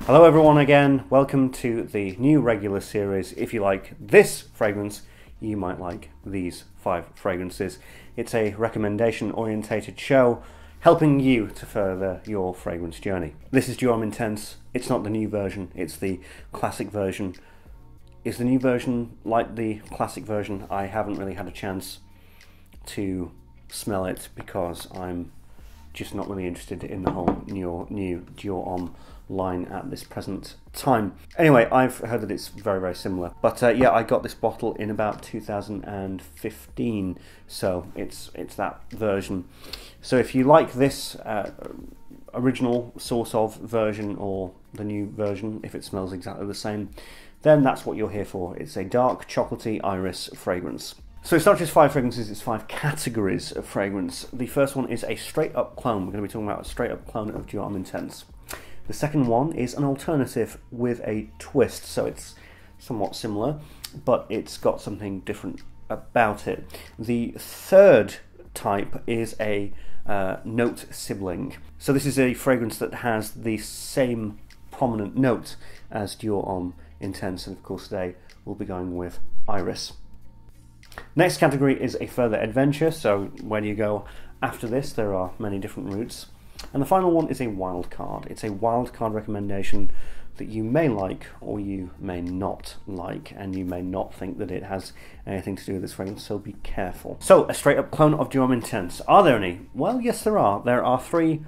Hello everyone again, welcome to the new regular series. If you like this fragrance, you might like these 5 fragrances. It's a recommendation orientated show helping you to further your fragrance journey. This is Dior Homme Intense. It's not the new version, it's the classic version. Is the new version like the classic version? I haven't really had a chance to smell it because I'm just not really interested in the whole new Dior Homme line at this present time. Anyway, I've heard that it's very, very similar. But yeah, I got this bottle in about 2015, so it's that version. So if you like this original sort of version or the new version, if it smells exactly the same, then that's what you're here for. It's a dark chocolatey iris fragrance. So it's not just 5 fragrances, it's 5 categories of fragrance. The first one is a straight up clone. We're going to be talking about a straight up clone of Dior Homme Intense. The second one is an alternative with a twist, so it's somewhat similar, but it's got something different about it. The third type is a note sibling. So this is a fragrance that has the same prominent note as Dior Homme Intense, and of course today we'll be going with iris. Next category is a further adventure, so where do you go after this? There are many different routes. And the final one is a wild card. It's a wild card recommendation that you may like or you may not like, and you may not think that it has anything to do with this fragrance, so be careful. So, a straight up clone of Dior Homme Intense. Are there any? Well, yes there are. There are 3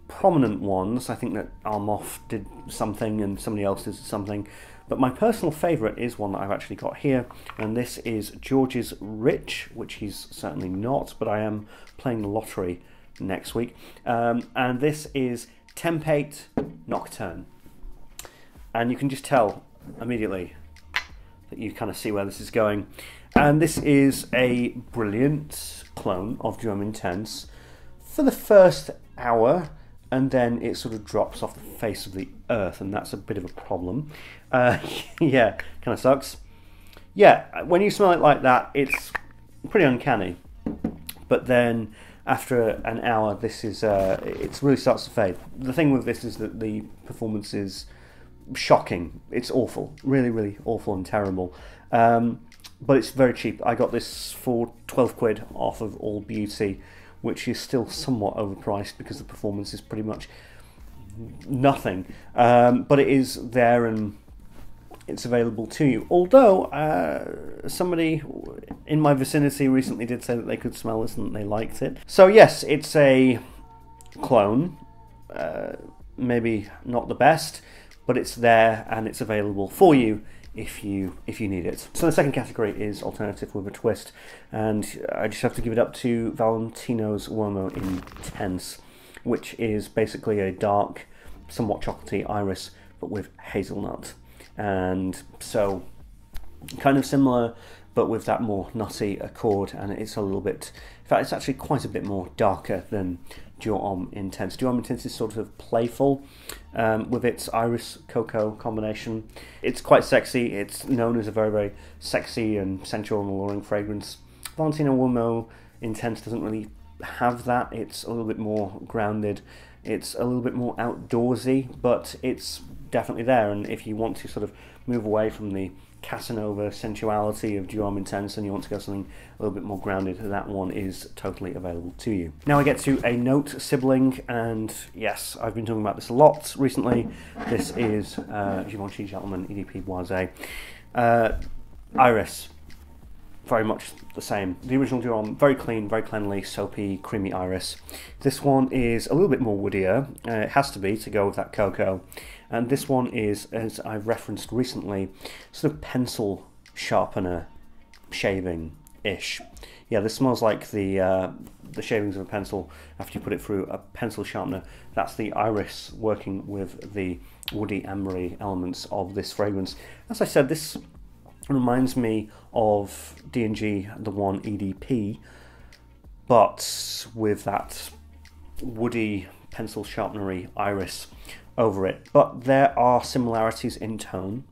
prominent ones. I think that Almoff did something and somebody else did something. But my personal favourite is one that I've actually got here, and this is Georges Riche, which he's certainly not, but I am playing the lottery next week. And this is Tempête Nocturne. And you can just tell immediately that you kind of see where this is going. And this is a brilliant clone of Dior Homme Intense for the first hour, and then it sort of drops off the face of the earth, and that's a bit of a problem. Yeah, kind of sucks. Yeah, when you smell it like that, it's pretty uncanny. But then after an hour, this is it really starts to fade. The thing with this is that the performance is shocking. It's awful, really, really awful and terrible. But it's very cheap. I got this for 12 quid off of All Beauty, which is still somewhat overpriced because the performance is pretty much nothing. But it is there and it's available to you. Although somebody in my vicinity recently did say that they could smell this and they liked it. So yes, it's a clone. Maybe not the best, but it's there and it's available for you if you need it. So the second category is alternative with a twist, and I just have to give it up to Valentino's Uomo Intense, which is basically a dark, somewhat chocolatey iris, but with hazelnut. And so kind of similar, but with that more nutty accord, and it's a little bit, in fact it's actually quite a bit more darker than Dior Homme Intense. Dior Homme Intense is sort of playful with its iris cocoa combination. It's quite sexy. It's known as a very, very sexy and sensual and alluring fragrance. Valentino Uomo Intense doesn't really have that. It's a little bit more grounded. It's a little bit more outdoorsy, but it's definitely there. And if you want to sort of move away from the Casanova sensuality of Dior Homme Intense and you want to go something a little bit more grounded, that one is totally available to you. Now I get to a note sibling, and yes, I've been talking about this a lot recently. This is Givenchy Gentleman EDP Boisé. Iris, very much the same. The original Dior Homme, very clean, very cleanly, soapy, creamy iris. This one is a little bit more woodier. It has to be to go with that cocoa. And this one is, as I've referenced recently, sort of pencil sharpener shaving-ish. Yeah, this smells like the shavings of a pencil after you put it through a pencil sharpener. That's the iris working with the woody, ambery elements of this fragrance. As I said, this reminds me of D&G The One EDP, but with that woody, pencil sharpenery iris over it. But there are similarities in tone,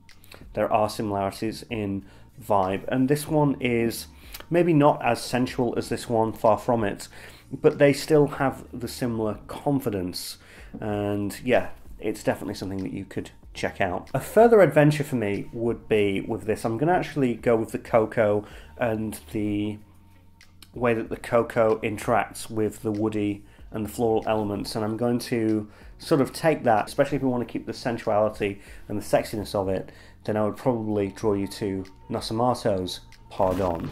there are similarities in vibe, and this one is maybe not as sensual as this one, far from it, but they still have the similar confidence. And yeah, it's definitely something that you could check out. A further adventure for me would be with this. I'm going to actually go with the cocoa and the way that the cocoa interacts with the woody and the floral elements, and I'm going to sort of take that, especially if you want to keep the sensuality and the sexiness of it, then I would probably draw you to Nosomato's Pardon.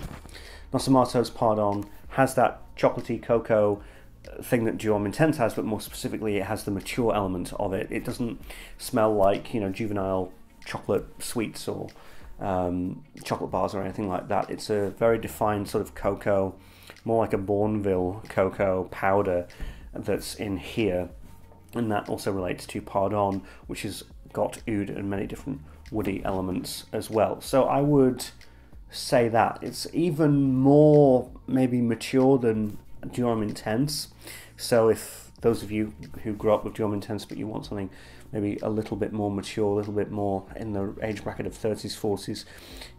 Nosomato's Pardon has that chocolatey cocoa thing that Dior Homme Intense has, but more specifically it has the mature element of it. It doesn't smell like, you know, juvenile chocolate sweets or chocolate bars or anything like that. It's a very defined sort of cocoa, more like a Bournville cocoa powder that's in here, and that also relates to Pardon, which has got oud and many different woody elements as well. So I would say that it's even more maybe mature than Dior Homme Intense. So if those of you who grew up with Dior Homme Intense but you want something maybe a little bit more mature, a little bit more in the age bracket of 30s, 40s,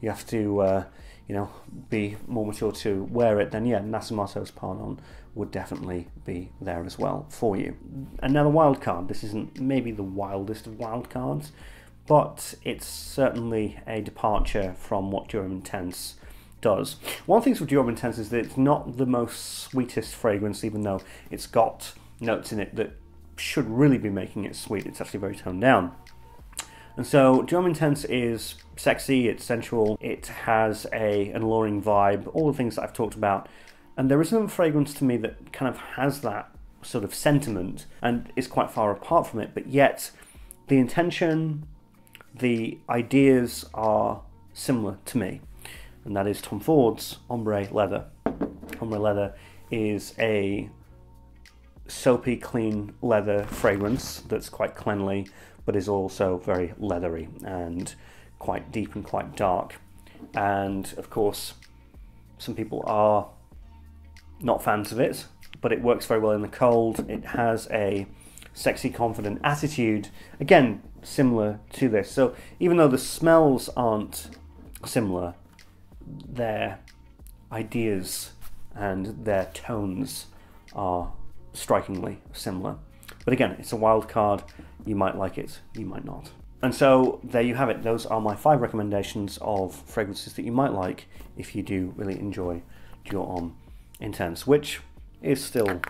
you have to you know, be more mature to wear it, then yeah, Nosomato's Pardon would definitely be there as well for you. Another wild card. This isn't maybe the wildest of wild cards, but it's certainly a departure from what Dior Homme Intense does. One of the things with Dior Homme Intense is that it's not the most sweetest fragrance, even though it's got notes in it that should really be making it sweet. It's actually very toned down. And so Dior Homme Intense is sexy, it's sensual, it has an alluring vibe, all the things that I've talked about. And there isn't a fragrance to me that kind of has that sort of sentiment and is quite far apart from it, but yet the intention, the ideas are similar to me. And that is Tom Ford's Ombre Leather. Ombre Leather is a soapy, clean leather fragrance that's quite cleanly, but is also very leathery and quite deep and quite dark. And of course, some people are not fans of it, but it works very well in the cold. It has a sexy, confident attitude, again, similar to this. So even though the smells aren't similar, their ideas and their tones are strikingly similar. But again, it's a wild card. You might like it, you might not. And so there you have it. Those are my 5 recommendations of fragrances that you might like if you do really enjoy Dior Homme Intense, which is still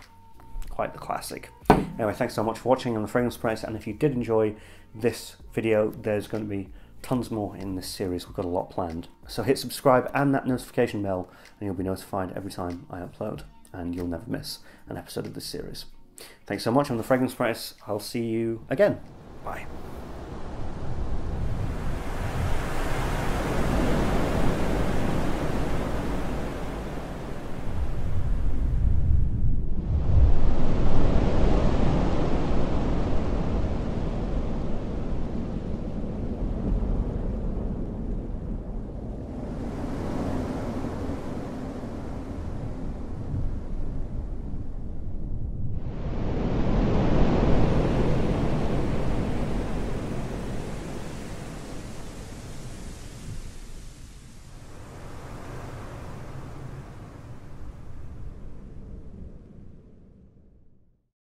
quite the classic. Anyway, thanks so much for watching on The Fragrance Press, and if you did enjoy this video, there's going to be tons more in this series. We've got a lot planned. So hit subscribe and that notification bell, and you'll be notified every time I upload, and you'll never miss an episode of this series. Thanks so much on The Fragrance Press. I'll see you again. Bye.